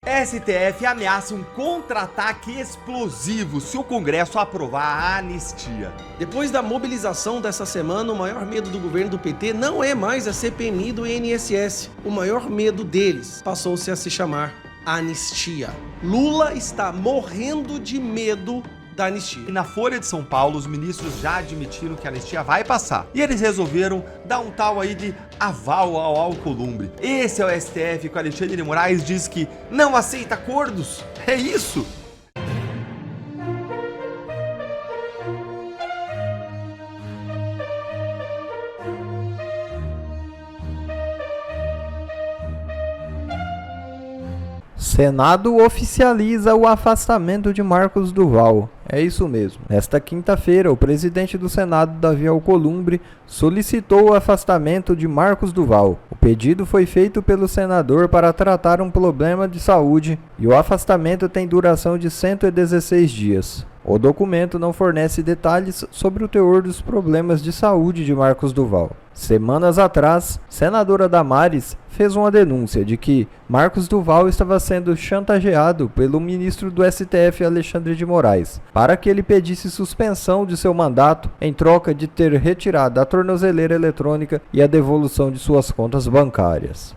STF ameaça um contra-ataque explosivo se o Congresso aprovar a anistia. Depois da mobilização dessa semana, o maior medo do governo do PT não é mais a CPMI do INSS. O maior medo deles passou-se a se chamar anistia. Lula está morrendo de medo da anistia. E na Folha de São Paulo, os ministros já admitiram que a anistia vai passar. E eles resolveram dar um tal aí de aval ao Alcolumbre. Esse é o STF que o Alexandre de Moraes diz que não aceita acordos. É isso? Senado oficializa o afastamento de Marcos Duval. É isso mesmo. Nesta quinta-feira, o presidente do Senado, Davi Alcolumbre, solicitou o afastamento de Marcos Duval. O pedido foi feito pelo senador para tratar um problema de saúde e o afastamento tem duração de 116 dias. O documento não fornece detalhes sobre o teor dos problemas de saúde de Marcos Duval. Semanas atrás, senadora Damares fez uma denúncia de que Marcos Duval estava sendo chantageado pelo ministro do STF, Alexandre de Moraes, para que ele pedisse suspensão de seu mandato em troca de ter retirado a tornozeleira eletrônica e a devolução de suas contas bancárias.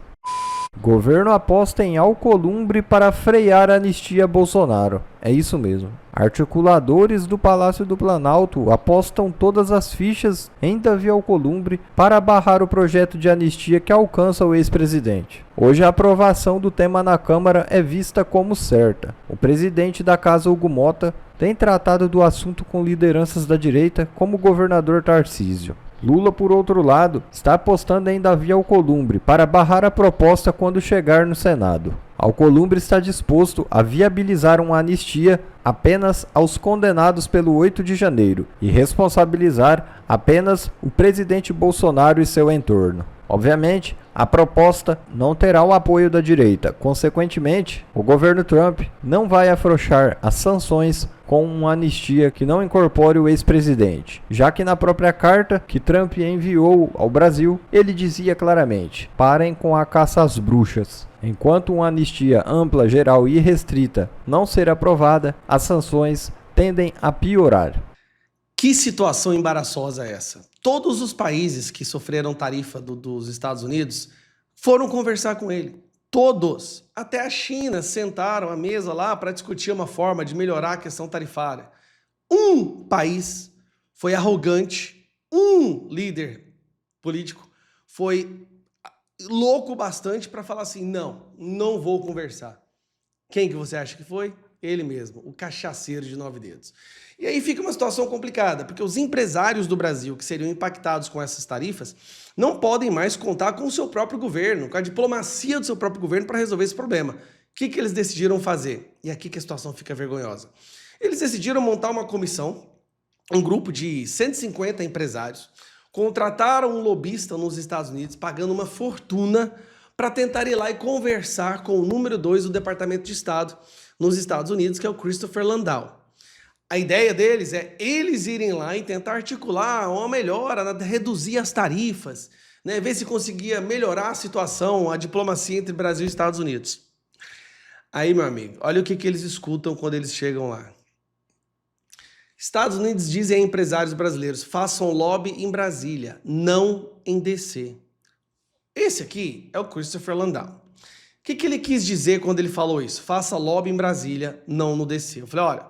Governo aposta em Alcolumbre para frear a anistia Bolsonaro. É isso mesmo. Articuladores do Palácio do Planalto apostam todas as fichas em Davi Alcolumbre para barrar o projeto de anistia que alcança o ex-presidente. Hoje a aprovação do tema na Câmara é vista como certa. O presidente da Casa, Hugo Mota, tem tratado do assunto com lideranças da direita, como o governador Tarcísio. Lula, por outro lado, está apostando em Davi Alcolumbre para barrar a proposta quando chegar no Senado. Alcolumbre está disposto a viabilizar uma anistia apenas aos condenados pelo 8 de janeiro e responsabilizar apenas o presidente Bolsonaro e seu entorno. Obviamente, a proposta não terá o apoio da direita. Consequentemente, o governo Trump não vai afrouxar as sanções com uma anistia que não incorpore o ex-presidente, já que na própria carta que Trump enviou ao Brasil, ele dizia claramente: parem com a caça às bruxas. Enquanto uma anistia ampla, geral e restrita não ser aprovada, as sanções tendem a piorar. Que situação embaraçosa é essa? Todos os países que sofreram tarifa dos Estados Unidos foram conversar com ele. Todos. Até a China sentaram à mesa lá para discutir uma forma de melhorar a questão tarifária. Um país foi arrogante, um líder político foi louco bastante para falar assim: não vou conversar. Quem que você acha que foi? Ele mesmo, o cachaceiro de 9 dedos. E aí fica uma situação complicada, porque os empresários do Brasil que seriam impactados com essas tarifas não podem mais contar com o seu próprio governo, com a diplomacia do seu próprio governo para resolver esse problema. O que eles decidiram fazer? E aqui que a situação fica vergonhosa. Eles decidiram montar uma comissão, um grupo de 150 empresários, contrataram um lobista nos Estados Unidos, pagando uma fortuna para tentar ir lá e conversar com o número 2 do Departamento de Estado nos Estados Unidos, que é o Christopher Landau. A ideia deles é eles irem lá e tentar articular uma melhora, reduzir as tarifas, né, ver se conseguia melhorar a situação, a diplomacia entre Brasil e Estados Unidos. Aí, meu amigo, olha o que eles escutam quando eles chegam lá. Estados Unidos dizem a empresários brasileiros: façam lobby em Brasília, não em DC. Esse aqui é o Christopher Landau. O que ele quis dizer quando ele falou isso? Faça lobby em Brasília, não no DC. Eu falei: olha,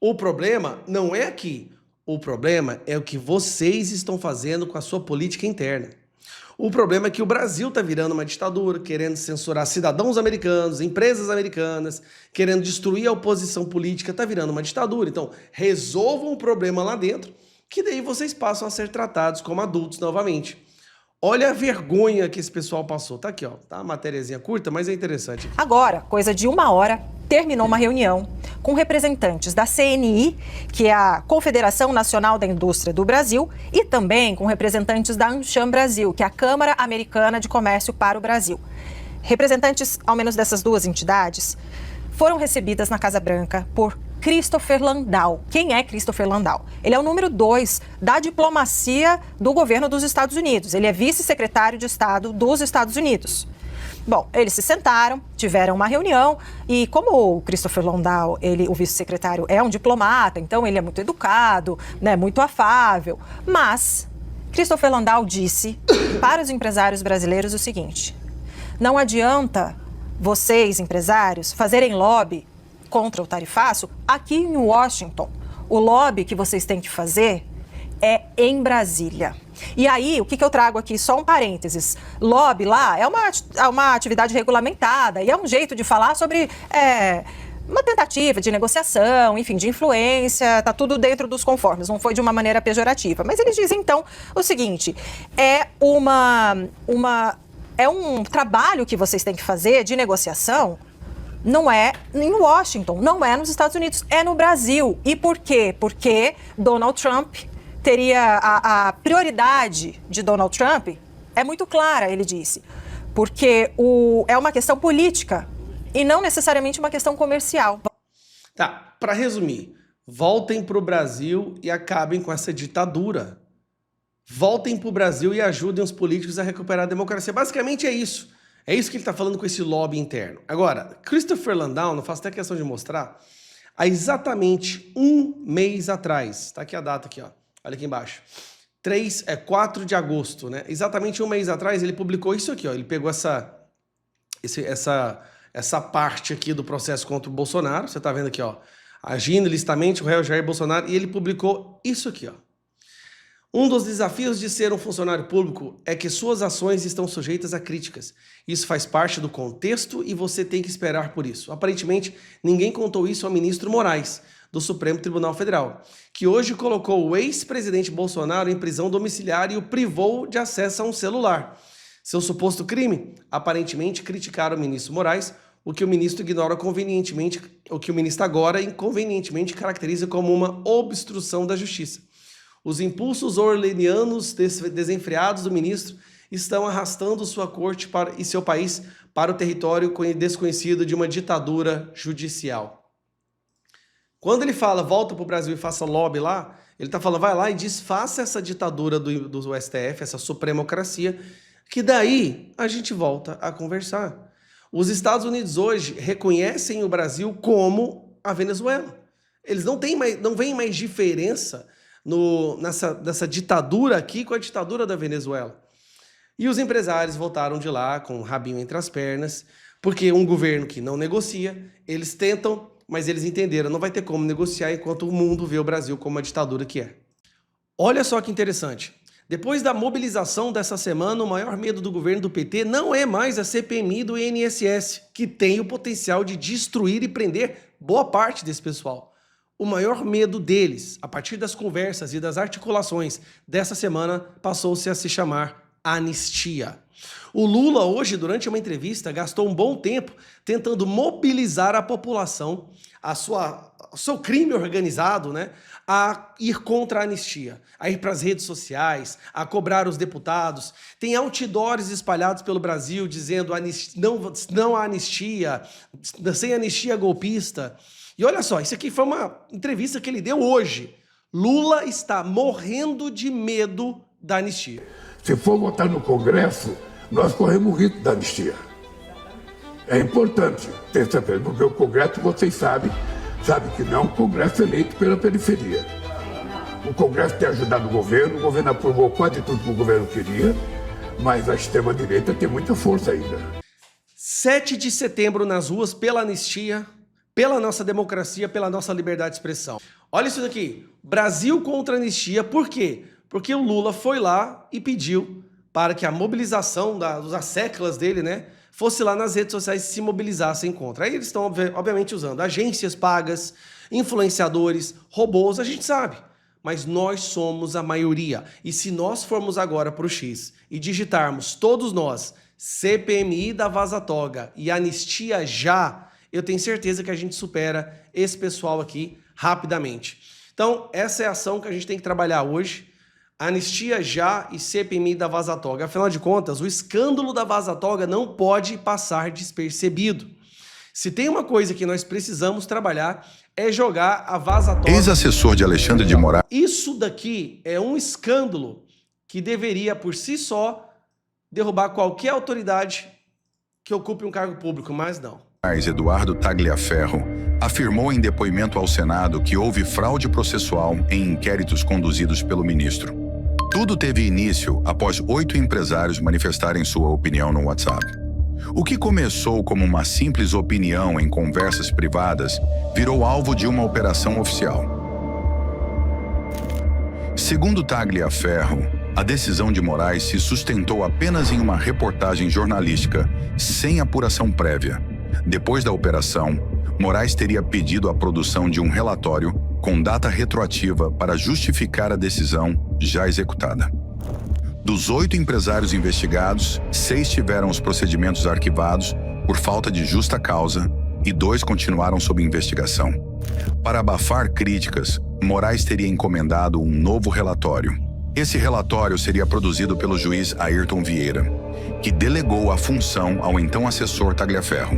o problema não é aqui. O problema é o que vocês estão fazendo com a sua política interna. O problema é que o Brasil está virando uma ditadura, querendo censurar cidadãos americanos, empresas americanas, querendo destruir a oposição política, está virando uma ditadura. Então, resolvam o problema lá dentro, que daí vocês passam a ser tratados como adultos novamente. Olha a vergonha que esse pessoal passou. Tá aqui, ó. Tá uma matériazinha curta, mas é interessante. Agora, coisa de 1 hora, terminou uma reunião com representantes da CNI, que é a Confederação Nacional da Indústria do Brasil, e também com representantes da AmCham Brasil, que é a Câmara Americana de Comércio para o Brasil. Representantes, ao menos dessas duas entidades, foram recebidas na Casa Branca por Christopher Landau. Quem é Christopher Landau? Ele é o número 2 da diplomacia do governo dos Estados Unidos. Ele é vice-secretário de Estado dos Estados Unidos. Bom, eles se sentaram, tiveram uma reunião e como o Christopher Landau, o vice-secretário, é um diplomata, então ele é muito educado, né, muito afável, mas Christopher Landau disse para os empresários brasileiros o seguinte: não adianta vocês, empresários, fazerem lobby contra o tarifaço aqui em Washington. O lobby que vocês têm que fazer é em Brasília. E aí, o que eu trago aqui? Só um parênteses. Lobby lá é uma atividade regulamentada e é um jeito de falar sobre uma tentativa de negociação, enfim, de influência, tá tudo dentro dos conformes, não foi de uma maneira pejorativa. Mas eles dizem, então, o seguinte, é um trabalho que vocês têm que fazer de negociação. Não é em Washington, não é nos Estados Unidos, é no Brasil. E por quê? Porque Donald Trump teria a prioridade de Donald Trump é muito clara, ele disse, porque é uma questão política e não necessariamente uma questão comercial. Tá, para resumir, voltem para o Brasil e acabem com essa ditadura. Voltem para o Brasil e ajudem os políticos a recuperar a democracia. Basicamente é isso. É isso que ele está falando com esse lobby interno. Agora, Christopher Landau, não faço até questão de mostrar, há exatamente um mês atrás, tá aqui a data aqui, ó, olha aqui embaixo, 4 de agosto, né? Exatamente um mês atrás ele publicou isso aqui, ó, ele pegou essa parte aqui do processo contra o Bolsonaro, você tá vendo aqui, ó, agindo ilicitamente o réu Jair Bolsonaro, e ele publicou isso aqui, ó. Um dos desafios de ser um funcionário público é que suas ações estão sujeitas a críticas. Isso faz parte do contexto e você tem que esperar por isso. Aparentemente, ninguém contou isso ao ministro Moraes, do Supremo Tribunal Federal, que hoje colocou o ex-presidente Bolsonaro em prisão domiciliar e o privou de acesso a um celular. Seu suposto crime? Aparentemente, criticar o ministro Moraes, o que o ministro ignora convenientemente, o que o ministro agora inconvenientemente caracteriza como uma obstrução da justiça. Os impulsos orwellianos desenfreados do ministro estão arrastando sua corte e seu país para o território desconhecido de uma ditadura judicial. Quando ele fala, volta para o Brasil e faça lobby lá, ele está falando, vai lá e desfaça essa ditadura do STF, essa supremocracia, que daí a gente volta a conversar. Os Estados Unidos hoje reconhecem o Brasil como a Venezuela. Eles não veem mais diferença nessa ditadura aqui com a ditadura da Venezuela. E os empresários voltaram de lá com o rabinho entre as pernas, porque um governo que não negocia, eles tentam, mas eles entenderam, não vai ter como negociar enquanto o mundo vê o Brasil como a ditadura que é. Olha só que interessante. Depois da mobilização dessa semana, o maior medo do governo do PT não é mais a CPMI do INSS, que tem o potencial de destruir e prender boa parte desse pessoal. O maior medo deles, a partir das conversas e das articulações dessa semana, passou-se a se chamar anistia. O Lula hoje, durante uma entrevista, gastou um bom tempo tentando mobilizar a população, o seu crime organizado, né, a ir contra a anistia, a ir para as redes sociais, a cobrar os deputados. Tem outdoors espalhados pelo Brasil dizendo não há anistia, sem anistia golpista. E olha só, isso aqui foi uma entrevista que ele deu hoje. Lula está morrendo de medo da anistia. Se for votar no Congresso, nós corremos o risco da anistia. É importante ter certeza, porque o Congresso, vocês sabem que não é um Congresso eleito pela periferia. O Congresso tem ajudado o governo aprovou quase tudo que o governo queria, mas a extrema-direita tem muita força ainda. 7 de setembro nas ruas pela anistia, pela nossa democracia, pela nossa liberdade de expressão. Olha isso daqui, Brasil contra a anistia, por quê? Porque o Lula foi lá e pediu para que a mobilização dos asseclas dele, né, fosse lá nas redes sociais e se mobilizassem contra. Aí eles estão, obviamente, usando agências pagas, influenciadores, robôs, a gente sabe. Mas nós somos a maioria. E se nós formos agora para o X e digitarmos todos nós, CPMI da Vaza Toga e anistia já, eu tenho certeza que a gente supera esse pessoal aqui rapidamente. Então, essa é a ação que a gente tem que trabalhar hoje. Anistia já e CPMI da Vaza Toga. Afinal de contas, o escândalo da Vaza Toga não pode passar despercebido. Se tem uma coisa que nós precisamos trabalhar, é jogar a Vaza Toga. Ex-assessor de Alexandre de Moraes. Isso daqui é um escândalo que deveria, por si só, derrubar qualquer autoridade que ocupe um cargo público, mas não. Eduardo Tagliaferro afirmou em depoimento ao Senado que houve fraude processual em inquéritos conduzidos pelo ministro. Tudo teve início após 8 empresários manifestarem sua opinião no WhatsApp. O que começou como uma simples opinião em conversas privadas virou alvo de uma operação oficial. Segundo Tagliaferro, a decisão de Moraes se sustentou apenas em uma reportagem jornalística, sem apuração prévia. Depois da operação, Moraes teria pedido a produção de um relatório com data retroativa para justificar a decisão já executada. Dos 8 empresários investigados, 6 tiveram os procedimentos arquivados por falta de justa causa e 2 continuaram sob investigação. Para abafar críticas, Moraes teria encomendado um novo relatório. Esse relatório seria produzido pelo juiz Ayrton Vieira, que delegou a função ao então assessor Tagliaferro.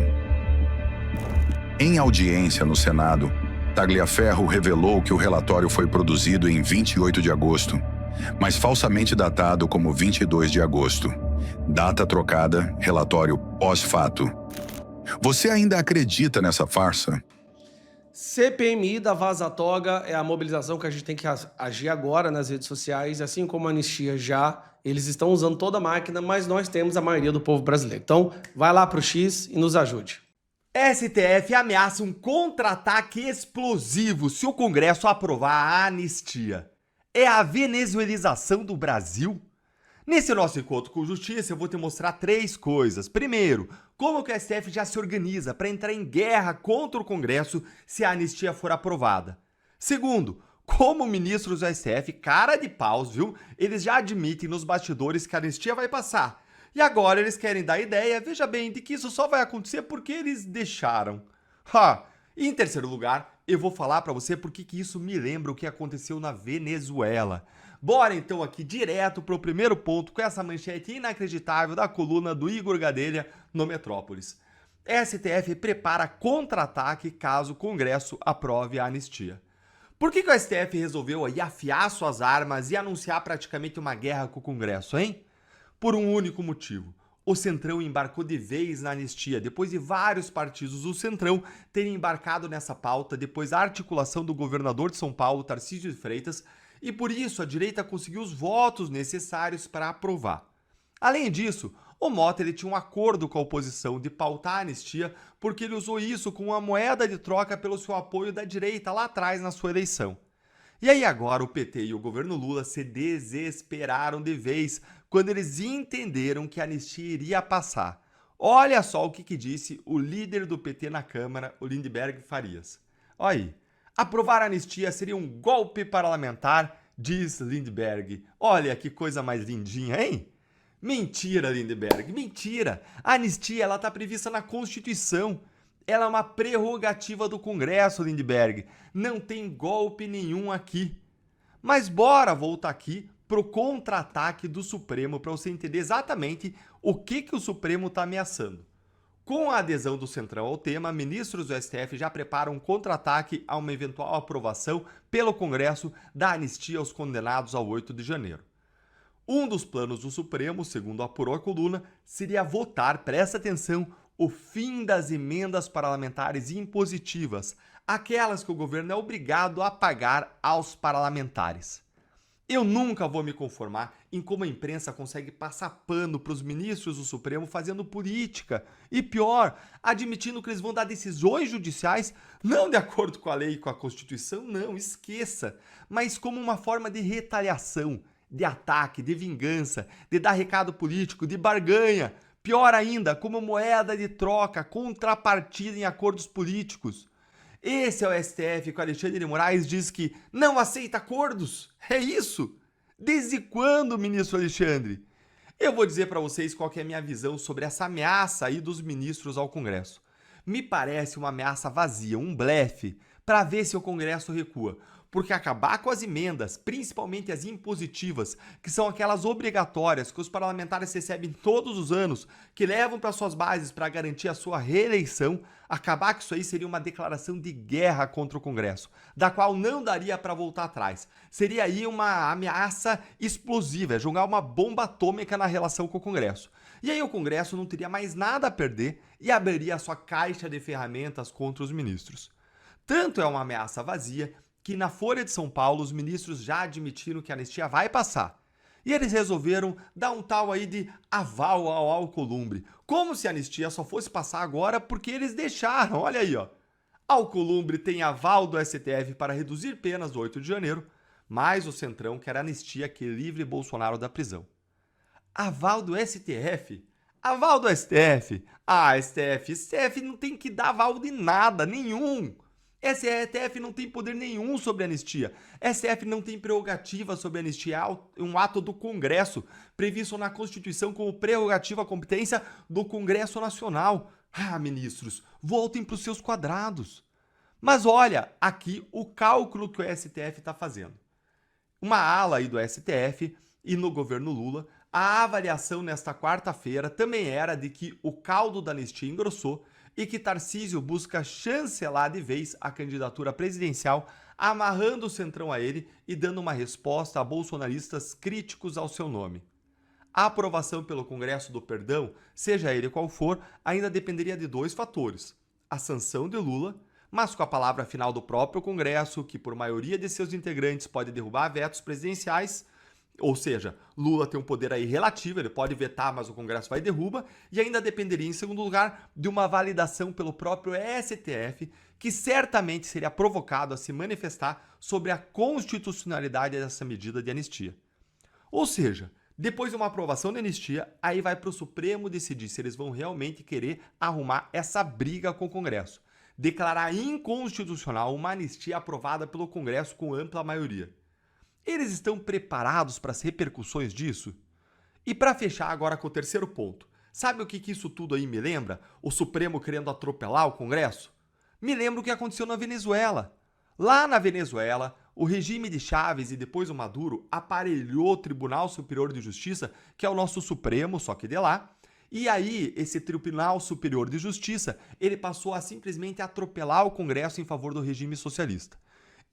Em audiência no Senado, Tagliaferro revelou que o relatório foi produzido em 28 de agosto, mas falsamente datado como 22 de agosto. Data trocada, relatório pós-fato. Você ainda acredita nessa farsa? CPMI da Vaza Toga é a mobilização que a gente tem que agir agora nas redes sociais, assim como a Anistia já. Eles estão usando toda a máquina, mas nós temos a maioria do povo brasileiro. Então, vai lá pro X e nos ajude. STF ameaça um contra-ataque explosivo se o Congresso aprovar a anistia. É a venezuelização do Brasil? Nesse nosso encontro com justiça, eu vou te mostrar 3 coisas. Primeiro, como que o STF já se organiza para entrar em guerra contra o Congresso se a anistia for aprovada. Segundo, como ministros do STF, cara de paus, viu? Eles já admitem nos bastidores que a anistia vai passar. E agora eles querem dar ideia, veja bem, de que isso só vai acontecer porque eles deixaram. E em terceiro lugar, eu vou falar para você porque que isso me lembra o que aconteceu na Venezuela. Bora então aqui direto pro primeiro ponto com essa manchete inacreditável da coluna do Igor Gadelha no Metrópolis. STF prepara contra-ataque caso o Congresso aprove a anistia. Por que o STF resolveu aí afiar suas armas e anunciar praticamente uma guerra com o Congresso, hein? Por um único motivo. O Centrão embarcou de vez na anistia, depois de vários partidos do Centrão terem embarcado nessa pauta depois da articulação do governador de São Paulo, Tarcísio de Freitas, e por isso a direita conseguiu os votos necessários para aprovar. Além disso, o Mota ele tinha um acordo com a oposição de pautar a anistia porque ele usou isso como uma moeda de troca pelo seu apoio da direita lá atrás na sua eleição. E aí agora o PT e o governo Lula se desesperaram de vez quando eles entenderam que a anistia iria passar. Olha só o que disse o líder do PT na Câmara, o Lindenberg Farias. Olha aí, aprovar a anistia seria um golpe parlamentar, diz Lindenberg. Olha que coisa mais lindinha, hein? Mentira, Lindenberg, mentira. A anistia ela está prevista na Constituição. Ela é uma prerrogativa do Congresso, Lindenberg. Não tem golpe nenhum aqui. Mas bora voltar aqui pro contra-ataque do Supremo para você entender exatamente o que o Supremo está ameaçando. Com a adesão do Centrão ao tema, ministros do STF já preparam um contra-ataque a uma eventual aprovação pelo Congresso da anistia aos condenados ao 8 de janeiro. Um dos planos do Supremo, segundo apurou a coluna, seria votar, presta atenção, o fim das emendas parlamentares impositivas, aquelas que o governo é obrigado a pagar aos parlamentares. Eu nunca vou me conformar em como a imprensa consegue passar pano para os ministros do Supremo fazendo política e, pior, admitindo que eles vão dar decisões judiciais não de acordo com a lei e com a Constituição, não, esqueça, mas como uma forma de retaliação, de ataque, de vingança, de dar recado político, de barganha, pior ainda, como moeda de troca, contrapartida em acordos políticos. Esse é o STF que o Alexandre de Moraes diz que não aceita acordos. É isso? Desde quando, ministro Alexandre? Eu vou dizer para vocês qual que é a minha visão sobre essa ameaça aí dos ministros ao Congresso. Me parece uma ameaça vazia, um blefe, para ver se o Congresso recua. Porque acabar com as emendas, principalmente as impositivas, que são aquelas obrigatórias que os parlamentares recebem todos os anos, que levam para suas bases para garantir a sua reeleição, acabar com isso aí seria uma declaração de guerra contra o Congresso, da qual não daria para voltar atrás. Seria aí uma ameaça explosiva, jogar uma bomba atômica na relação com o Congresso. E aí o Congresso não teria mais nada a perder e abriria a sua caixa de ferramentas contra os ministros. Tanto é uma ameaça vazia que na Folha de São Paulo os ministros já admitiram que a anistia vai passar. E eles resolveram dar um tal aí de aval ao Alcolumbre, como se a anistia só fosse passar agora porque eles deixaram, olha aí ó. Alcolumbre tem aval do STF para reduzir penas do 8 de janeiro, mas o Centrão quer anistia que livre Bolsonaro da prisão. Aval do STF? Aval do STF? Ah, STF não tem que dar aval de nada, nenhum. STF não tem poder nenhum sobre anistia. STF não tem prerrogativa sobre anistia. É um ato do Congresso, previsto na Constituição como prerrogativa à competência do Congresso Nacional. Ah, ministros, voltem para os seus quadrados. Mas olha aqui o cálculo que o STF está fazendo. Uma ala aí do STF e no governo Lula, a avaliação nesta quarta-feira também era de que o caldo da anistia engrossou e que Tarcísio busca chancelar de vez a candidatura presidencial, amarrando o Centrão a ele e dando uma resposta a bolsonaristas críticos ao seu nome. A aprovação pelo Congresso do Perdão, seja ele qual for, ainda dependeria de dois fatores: a sanção de Lula, mas com a palavra final do próprio Congresso, que por maioria de seus integrantes pode derrubar vetos presidenciais. Ou seja, Lula tem um poder aí relativo, ele pode vetar, mas o Congresso vai e derruba, e ainda dependeria, em segundo lugar, de uma validação pelo próprio STF, que certamente seria provocado a se manifestar sobre a constitucionalidade dessa medida de anistia. Ou seja, depois de uma aprovação de anistia, aí vai para o Supremo decidir se eles vão realmente querer arrumar essa briga com o Congresso, declarar inconstitucional uma anistia aprovada pelo Congresso com ampla maioria. Eles estão preparados para as repercussões disso? E para fechar agora com o terceiro ponto, sabe o que isso tudo aí me lembra? O Supremo querendo atropelar o Congresso? Me lembra o que aconteceu na Venezuela. Lá na Venezuela, o regime de Chávez e depois o Maduro aparelhou o Tribunal Superior de Justiça, que é o nosso Supremo, só que de lá. E aí, esse Tribunal Superior de Justiça, ele passou a simplesmente atropelar o Congresso em favor do regime socialista.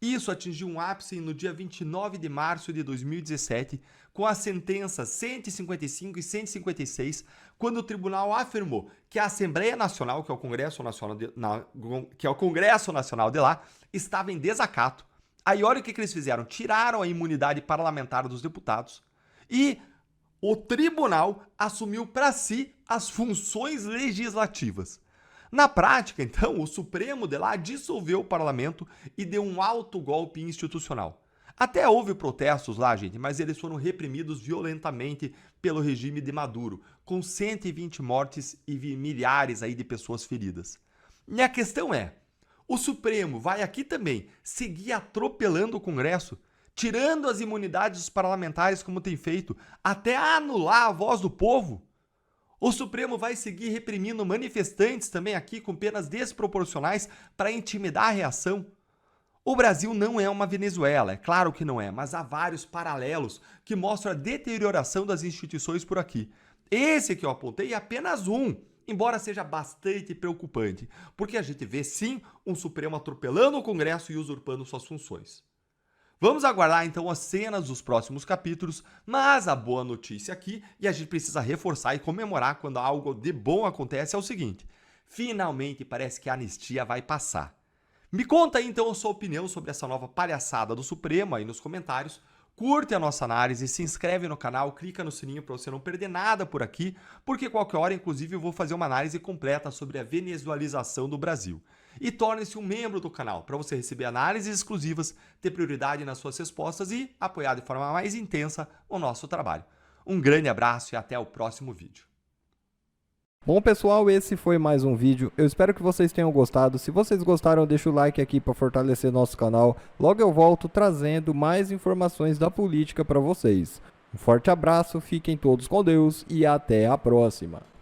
Isso atingiu um ápice no dia 29 de março de 2017, com as sentenças 155 e 156, quando o tribunal afirmou que a Assembleia Nacional, que é o Congresso Nacional de lá, estava em desacato. Aí olha o que eles fizeram: tiraram a imunidade parlamentar dos deputados e o tribunal assumiu para si as funções legislativas. Na prática, então, o Supremo de lá dissolveu o parlamento e deu um alto golpe institucional. Até houve protestos lá, gente, mas eles foram reprimidos violentamente pelo regime de Maduro, com 120 mortes e milhares aí de pessoas feridas. E a questão é, o Supremo vai aqui também seguir atropelando o Congresso, tirando as imunidades dos parlamentares como tem feito, até anular a voz do povo? O Supremo vai seguir reprimindo manifestantes também aqui com penas desproporcionais para intimidar a reação? O Brasil não é uma Venezuela, é claro que não é, mas há vários paralelos que mostram a deterioração das instituições por aqui. Esse que eu apontei é apenas um, embora seja bastante preocupante, porque a gente vê sim um Supremo atropelando o Congresso e usurpando suas funções. Vamos aguardar então as cenas dos próximos capítulos, mas a boa notícia aqui, e a gente precisa reforçar e comemorar quando algo de bom acontece, é o seguinte: finalmente parece que a anistia vai passar. Me conta aí então a sua opinião sobre essa nova palhaçada do Supremo aí nos comentários. Curte a nossa análise, se inscreve no canal, clica no sininho para você não perder nada por aqui, porque qualquer hora, inclusive, eu vou fazer uma análise completa sobre a venezualização do Brasil. E torne-se um membro do canal para você receber análises exclusivas, ter prioridade nas suas respostas e apoiar de forma mais intensa o nosso trabalho. Um grande abraço e até o próximo vídeo. Bom pessoal, esse foi mais um vídeo, eu espero que vocês tenham gostado. Se vocês gostaram, deixa o like aqui para fortalecer nosso canal. Logo eu volto trazendo mais informações da política para vocês. Um forte abraço, fiquem todos com Deus e até a próxima.